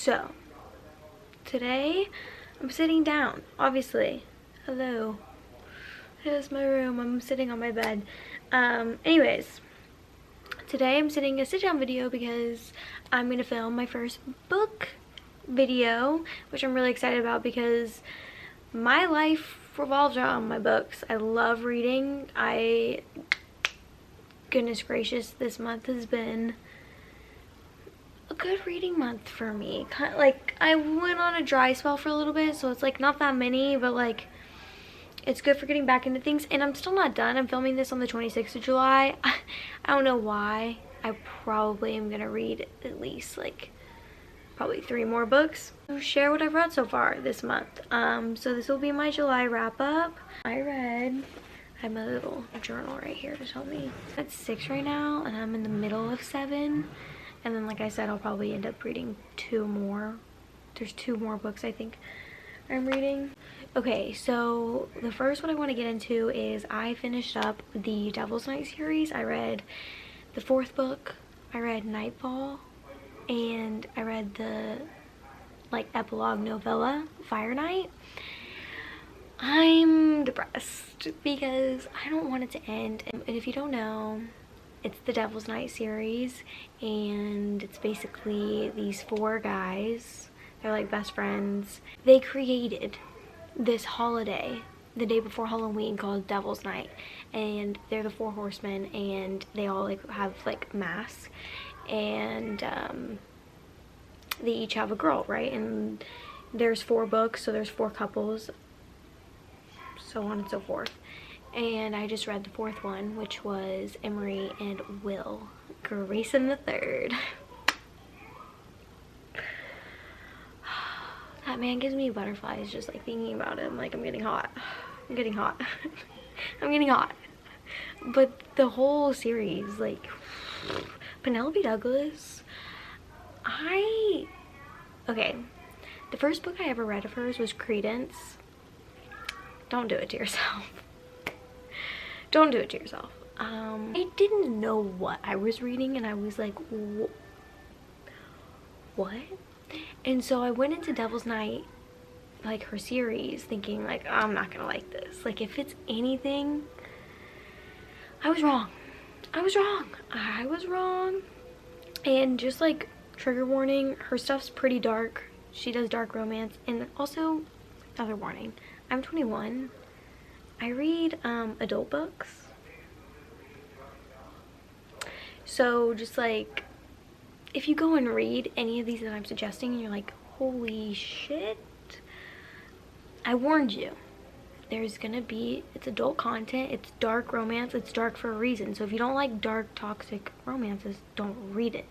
So, today I'm sitting down, obviously. Hello. Here's my room. I'm sitting on my bed. Anyways, today I'm sitting a sit-down video because I'm going to film my first book video, which I'm really excited about because my life revolves around my books. I love reading. Goodness gracious, this month has been a good reading month for me. Kind of like, I went on a dry spell for a little bit, so it's like not that many, but like it's good for getting back into things. And I'm still not done. I'm filming this on the 26th of July. I don't know why. I probably am gonna read at least like probably 3 more books to share what I've read so far this month. So this will be my July wrap up. I have my little journal right here to tell me. It's 6 right now and I'm in the middle of 7. And then, like I said, I'll probably end up reading 2 more. There's 2 more books I think I'm reading. Okay, so the first one I want to get into is I finished up the Devil's Night series. I read the 4th book. I read Nightfall. And I read the, like, epilogue novella, Fire Night. I'm depressed because I don't want it to end. And if you don't know, it's the Devil's Night series, and it's basically these 4 guys. They're like best friends. They created this holiday the day before Halloween called Devil's Night, and they're the 4 horsemen, and they all like have like masks, and they each have a girl, right? And there's 4 books, so there's 4 couples, so on and so forth. And I just read the 4th one, which was Emery and Will Grayson III. That man gives me butterflies just like thinking about him. Like, I'm getting hot. I'm getting hot. I'm getting hot. But the whole series, like, Penelope Douglas, okay, the first book I ever read of hers was Credence. Don't do it to yourself. Don't do it to yourself. I didn't know what I was reading, and I was like, what? And so I went into Devil's Night, like her series, thinking like, I'm not gonna like this. Like, if it's anything, I was wrong. I was wrong. I was wrong. And just like, trigger warning, her stuff's pretty dark. She does dark romance. And also, another warning, I'm 21. I read adult books. So just like, if you go and read any of these that I'm suggesting and you're like, holy shit, I warned you. There's gonna be, it's adult content, it's dark romance, it's dark for a reason. So if you don't like dark, toxic romances, don't read it.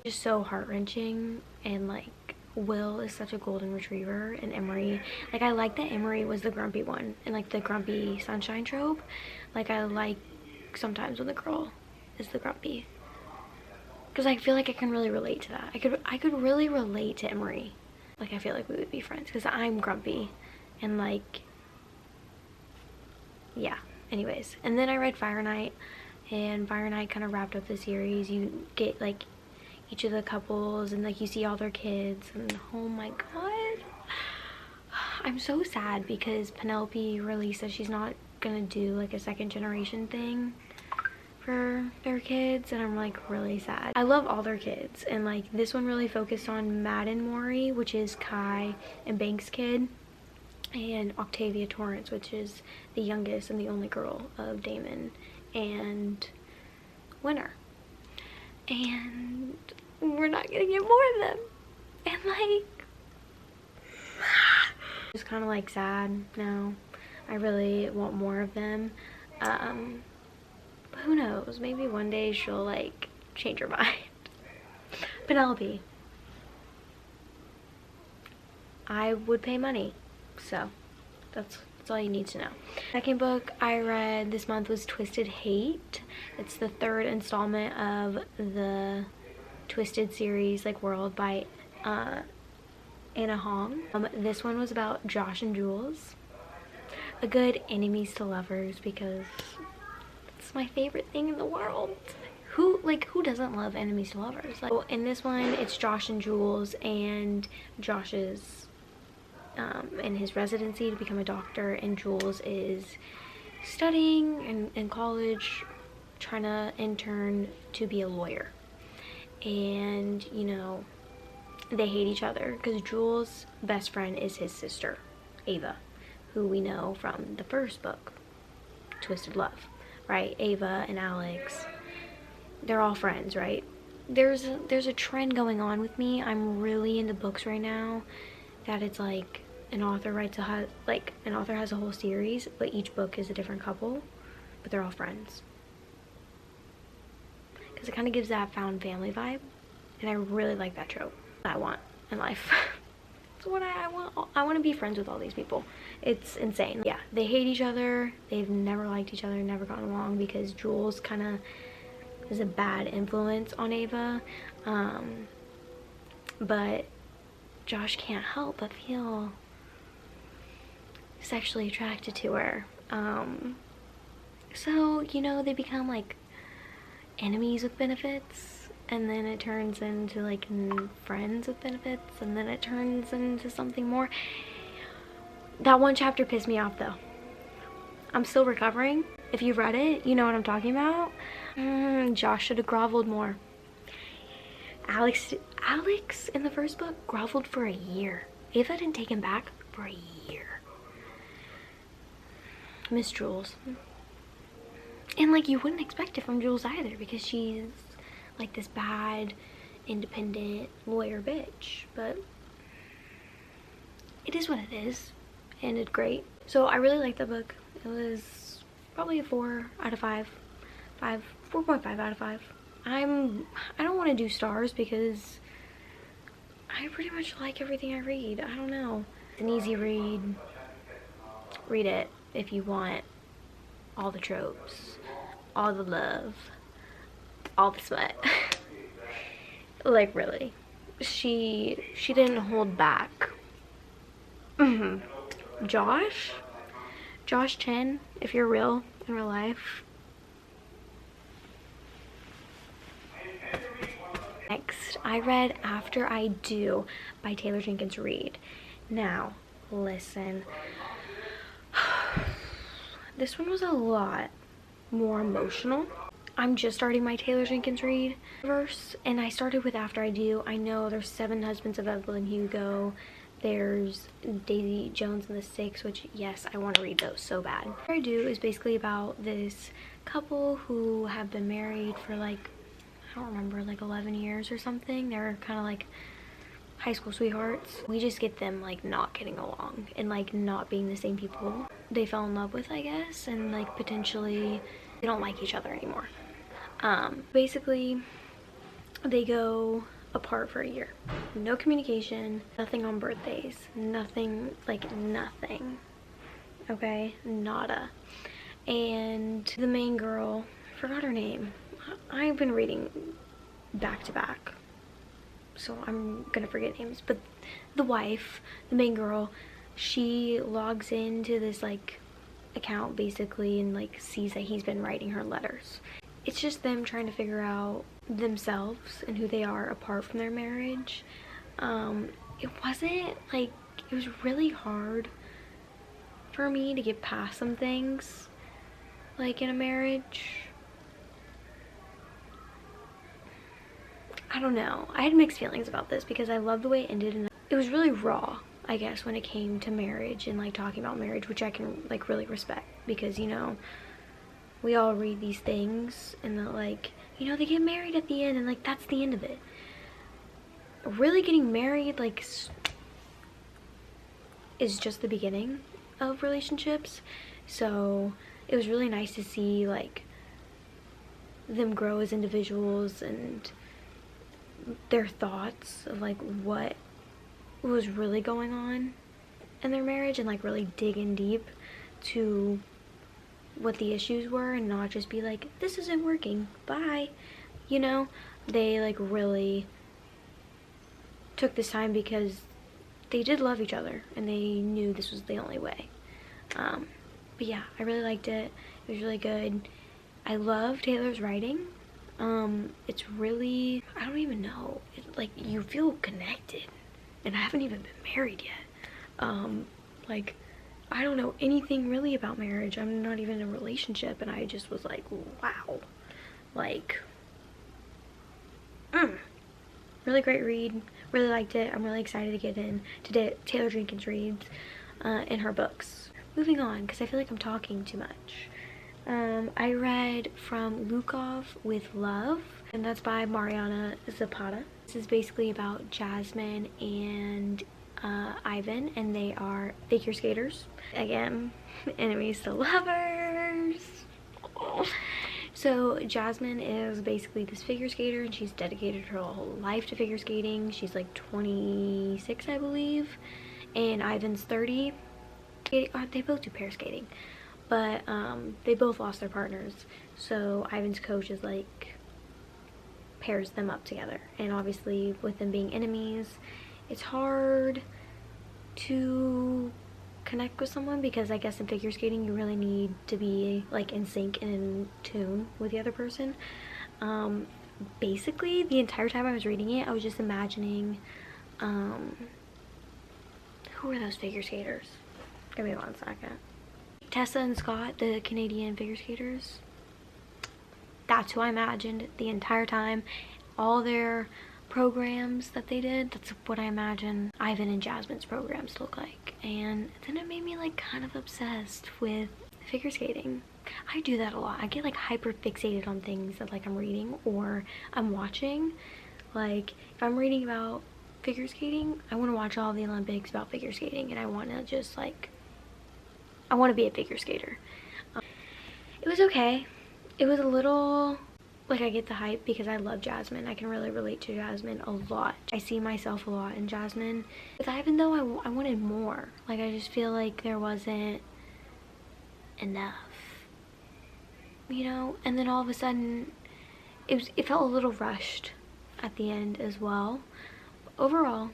It's just so heart-wrenching, and like, Will is such a golden retriever, and Emery, like, I like that Emery was the grumpy one, and like the grumpy sunshine trope. Like, I like sometimes when the girl is the grumpy, because I feel like I can really relate to that. I could really relate to Emery. Like, I feel like we would be friends because I'm grumpy, and like, yeah. Anyways, and then I read Fire Night, and Fire Night kind of wrapped up the series. You get like each of the couples, and like you see all their kids, and oh my god, I'm so sad because Penelope released that she's not gonna do like a 2nd generation thing for their kids, and I'm like really sad. I love all their kids, and like this one really focused on Madden Mori, which is Kai and Banks' kid, and Octavia Torrance, which is the youngest and the only girl of Damon and Winter. And we're not gonna get more of them, and like, just kind of like sad now. I really want more of them. But who knows, maybe one day she'll like change her mind. Penelope, I would pay money, so that's all you need to know. Second book I read this month was Twisted Hate. It's the 3rd installment of the Twisted series, like world, by Anna Hong. This one was about Josh and Jules, a good enemies to lovers, because it's my favorite thing in the world. who doesn't love enemies to lovers? Like, well, in this one, it's Josh and Jules, and Josh is in his residency to become a doctor, and Jules is studying in college, trying to intern to be a lawyer. And, you know, they hate each other because Jules' best friend is his sister, Ava, who we know from the first book, Twisted Love, right? Ava and Alex, they're all friends, right? There's a trend going on with me. I'm really into books right now that it's like an author has a whole series, but each book is a different couple, but they're all friends. Because it kind of gives that found family vibe, and I really like that trope. I want in life. That's what I want. I want to be friends with all these people. It's insane. Yeah, they hate each other. They've never liked each other, never gotten along, because Jules kind of is a bad influence on Ava. But Josh can't help but feel sexually attracted to her. So, you know, they become like enemies with benefits, and then it turns into like friends with benefits, and then it turns into something more. That one chapter pissed me off though. I'm still recovering. If you've read it, you know what I'm talking about. Josh should have groveled more. Alex in the first book groveled for a year. Ava didn't take him back for a year. Miss Jules. And like, you wouldn't expect it from Jules either, because she's like this bad, independent lawyer bitch. But it is what it is. Ended great. So I really liked the book. It was probably a 4 out of 5. 4.5 out of 5. I don't want to do stars because I pretty much like everything I read. I don't know. It's an easy read. Read it if you want all the tropes, all the love, all the sweat. Like, really. She didn't hold back. Josh Chen, if you're real in real life. Next, I read After I Do by Taylor Jenkins Reid. Now, listen. This one was a lot more emotional. I'm just starting my Taylor Jenkins Reid verse, and I started with After I Do. I know there's 7 Husbands of Evelyn Hugo. There's Daisy Jones and the Six, which, yes, I want to read those so bad. After I Do is basically about this couple who have been married for like, I don't remember, like 11 years or something. They're kind of like high school sweethearts. We just get them like not getting along and like not being the same people they fell in love with, I guess, and like potentially they don't like each other anymore. Basically they go apart for a year. No communication, nothing on birthdays, nothing, like nothing. Okay, nada. And the main girl, I forgot her name. I've been reading back to back, so I'm gonna forget names, but the wife, the main girl, she logs into this like account basically and like sees that he's been writing her letters. It's just them trying to figure out themselves and who they are apart from their marriage. It wasn't like, it was really hard for me to get past some things like in a marriage. I don't know. I had mixed feelings about this because I love the way it ended, and it was really raw, I guess, when it came to marriage and like talking about marriage, which I can like really respect, because, you know, we all read these things and that, like, you know, they get married at the end and like that's the end of it. Really getting married like is just the beginning of relationships. So it was really nice to see like them grow as individuals and their thoughts of like what was really going on in their marriage, and like really dig in deep to what the issues were and not just be like, this isn't working, bye. You know, they like really took this time because they did love each other and they knew this was the only way. But yeah, I really liked it. It was really good. I love Taylor's writing. It's really, I don't even know, like you feel connected, and I haven't even been married yet. Like I don't know anything really about marriage. I'm not even in a relationship, and I just was like, wow, like really great read. Really liked it. I'm really excited to get in to Taylor Jenkins Reid's in her books. Moving on, because I feel like I'm talking too much. I read From Lukov with Love, and that's by Mariana Zapata. This is basically about Jasmine and Ivan, and they are figure skaters. Again, enemies to lovers. So Jasmine is basically this figure skater, and she's dedicated her whole life to figure skating. She's like 26, I believe, and Ivan's 30. They both do pair skating, but they both lost their partners, so Ivan's coach is like pairs them up together, and obviously with them being enemies, it's hard to connect with someone, because I guess in figure skating you really need to be like in sync and in tune with the other person. Basically the entire time I was reading it, I was just imagining who are those figure skaters? Give me 1 second. Tessa and Scott, the Canadian figure skaters. That's who I imagined the entire time. All their programs that they did, that's what I imagine Ivan and Jasmine's programs look like. And then it made me like kind of obsessed with figure skating. I do that a lot. I get like hyper fixated on things that like I'm reading or I'm watching. Like if I'm reading about figure skating, I want to watch all the Olympics about figure skating, and I want to just like, I want to be a figure skater. It was okay. It was a little, like, I get the hype because I love Jasmine. I can really relate to Jasmine a lot. I see myself a lot in Jasmine. But Ivan though, I wanted more. Like I just feel like there wasn't enough, you know? And then all of a sudden, it felt a little rushed at the end as well. But overall,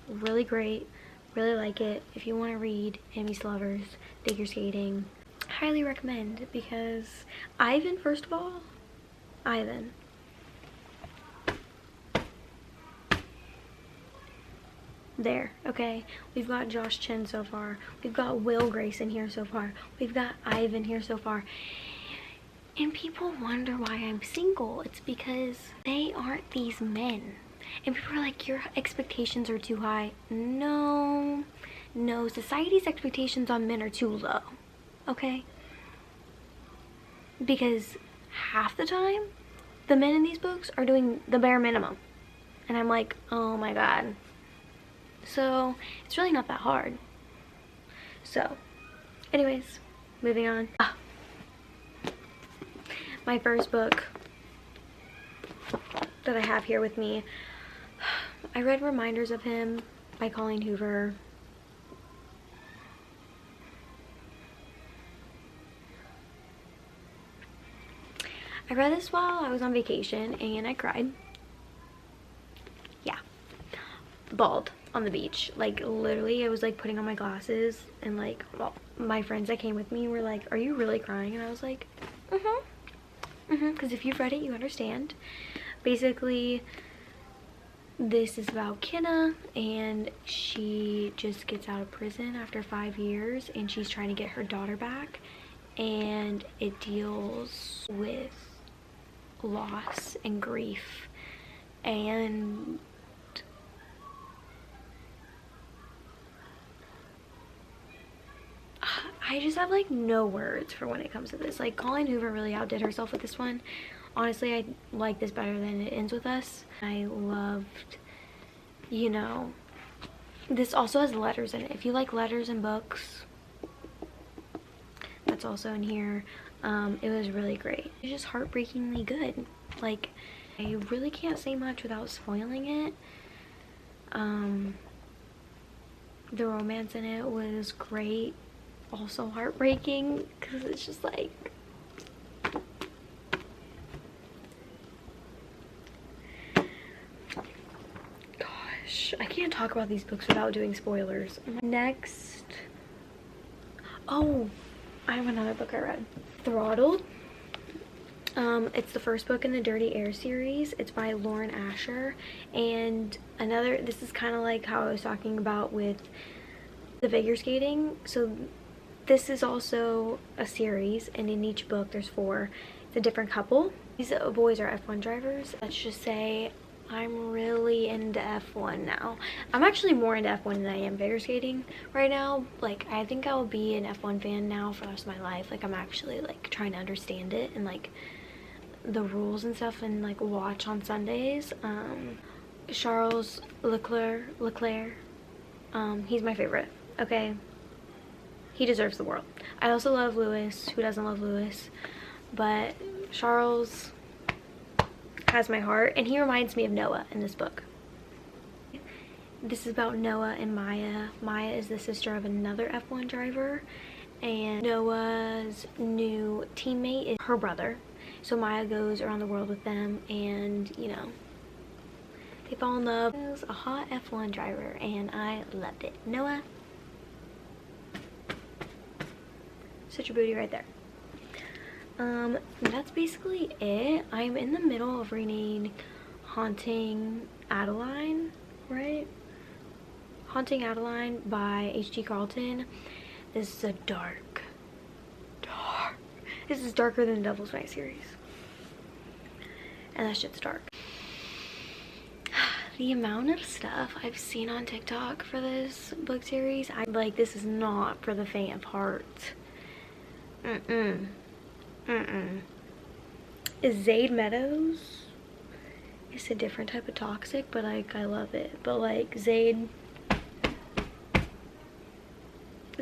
really great. Really like it. If you want to read enemies to lovers, figure skating, highly recommend, because Ivan, first of all, Ivan. There, okay? We've got Josh Chen so far. We've got Will Grayson here so far. We've got Ivan here so far. And people wonder why I'm single. It's because they aren't these men. And people are like, your expectations are too high. No, society's expectations on men are too low, okay? Because half the time, the men in these books are doing the bare minimum. And I'm like, oh my god. So, it's really not that hard. So, anyways, moving on. My first book that I have here with me, I read Reminders of Him by Colleen Hoover. I read this while I was on vacation and I cried. Yeah. Bawled on the beach. Like literally I was like putting on my glasses, and like my friends that came with me were like, are you really crying? And I was like, because if you've read it, you understand. Basically, this is about Kenna, and she just gets out of prison after 5 years, and she's trying to get her daughter back, and it deals with loss and grief, and I just have like no words for when it comes to this. Like Colleen Hoover really outdid herself with this one. Honestly, I like this better than It Ends With Us. I loved, you know, this also has letters in it. If you like letters and books, that's also in here. It was really great. It's just heartbreakingly good. Like, I really can't say much without spoiling it. The romance in it was great. Also heartbreaking, because it's just like, I can't talk about these books without doing spoilers. Next, oh, I have another book I read. Throttled. It's the first book in the Dirty Air series. It's by Lauren Asher. And this is kind of like how I was talking about with the figure skating. So this is also a series, and in each book there's 4. It's a different couple. These boys are F1 drivers. Let's just say I'm really into F1 now. I'm actually more into F1 than I am figure skating right now. Like, I think I'll be an F1 fan now for the rest of my life. Like, I'm actually like trying to understand it and like the rules and stuff, and like watch on Sundays. Charles Leclerc, he's my favorite. Okay, he deserves the world. I also love Lewis. Who doesn't love Lewis? But Charles has my heart, and he reminds me of Noah in this book. This is about Noah and Maya. Maya is the sister of another F1 driver, and Noah's new teammate is her brother. So Maya goes around the world with them, and you know, they fall in love. He was a hot F1 driver, and I loved it. Noah, such a booty right there. That's basically it. I'm in the middle of reading Haunting Adeline, right? Haunting Adeline by H.G. Carlton. This is a dark. This is darker than the Devil's Night series. And that shit's dark. The amount of stuff I've seen on TikTok for this book series, I'm like, this is not for the faint of heart. Zaid Meadows is a different type of toxic, but like, I love it. But like, Zaid,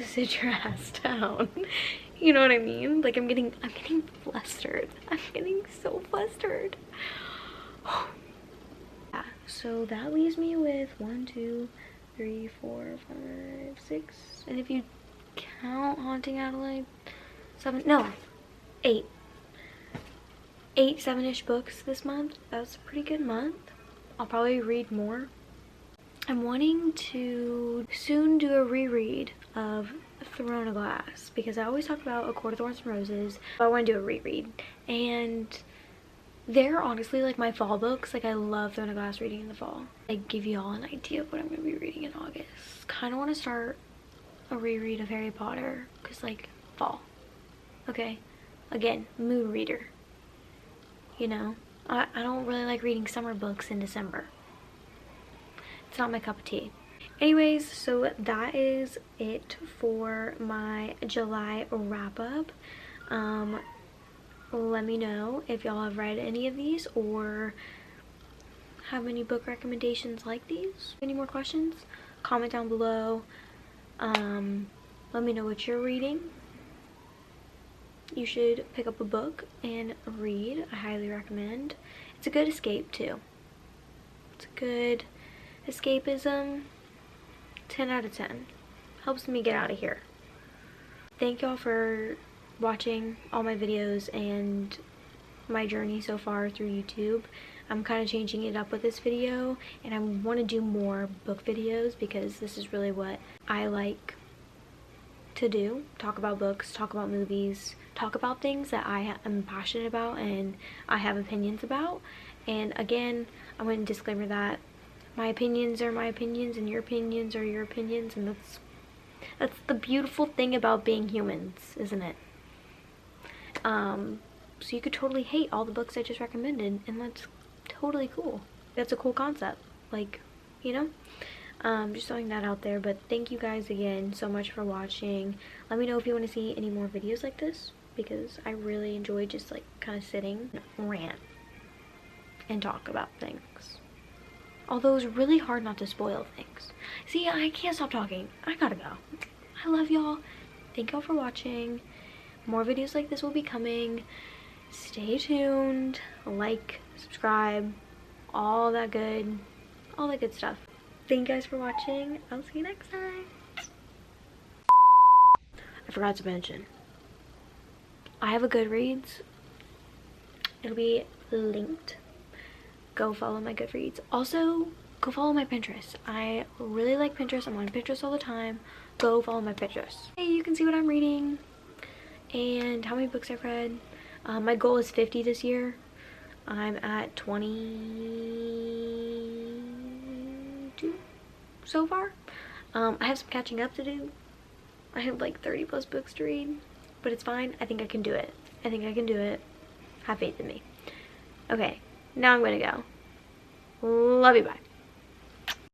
sit your ass down. You know what I mean? Like, I'm getting flustered. I'm getting so flustered. Yeah, so that leaves me with 1, 2, 3, 4, 5, 6, and if you count Haunting Adelaide, 8 7-ish books this month. That's a pretty good month. I'll probably read more. I'm wanting to soon do a reread of Throne of Glass, because I always talk about A Court of Thorns and Roses, but I want to do a reread, and they're honestly like my fall books. Like, I love Throne of Glass reading in the fall. I give you all an idea of what I'm going to be reading in August. Kind of want to start a reread of Harry Potter, because like, fall. Okay, again, mood reader. You know, I don't really like reading summer books in December. It's not my cup of tea. Anyways, so that is it for my July wrap up. Let me know if y'all have read any of these or have any book recommendations like these. Any more questions? Comment down below. Let me know what you're reading. You should pick up a book and read. I highly recommend. It's a good escape too. It's a good escapism. 10 out of 10. Helps me get out of here. Thank y'all for watching all my videos and my journey so far through YouTube. I'm kind of changing it up with this video, and I want to do more book videos because this is really what I like to do. Talk about books, talk about movies, talk about things that I am passionate about and I have opinions about. And again, I want to disclaimer that my opinions are my opinions and your opinions are your opinions, and that's the beautiful thing about being humans, isn't it? So you could totally hate all the books I just recommended, and that's totally cool. That's a cool concept, like, you know? Just throwing that out there. But thank you guys again so much for watching. Let me know if you want to see any more videos like this, because I really enjoy just like kind of sitting, rant, and talk about things. Although it's really hard not to spoil things. See, I can't stop talking. I gotta go. I love y'all. Thank y'all for watching. More videos like this will be coming. Stay tuned. Like, subscribe, all that good stuff. Thank you guys for watching. I'll see you next time. I forgot to mention, I have a Goodreads. It'll be linked. Go follow my Goodreads. Also, go follow my Pinterest. I really like Pinterest. I'm on Pinterest all the time. Go follow my Pinterest. Hey, you can see what I'm reading and how many books I've read. My goal is 50 this year. I'm at 22 so far. I have some catching up to do. I have like 30 plus books to read, but it's fine. I think I can do it. I think I can do it. Have faith in me. Okay, now I'm gonna go. Love you, bye.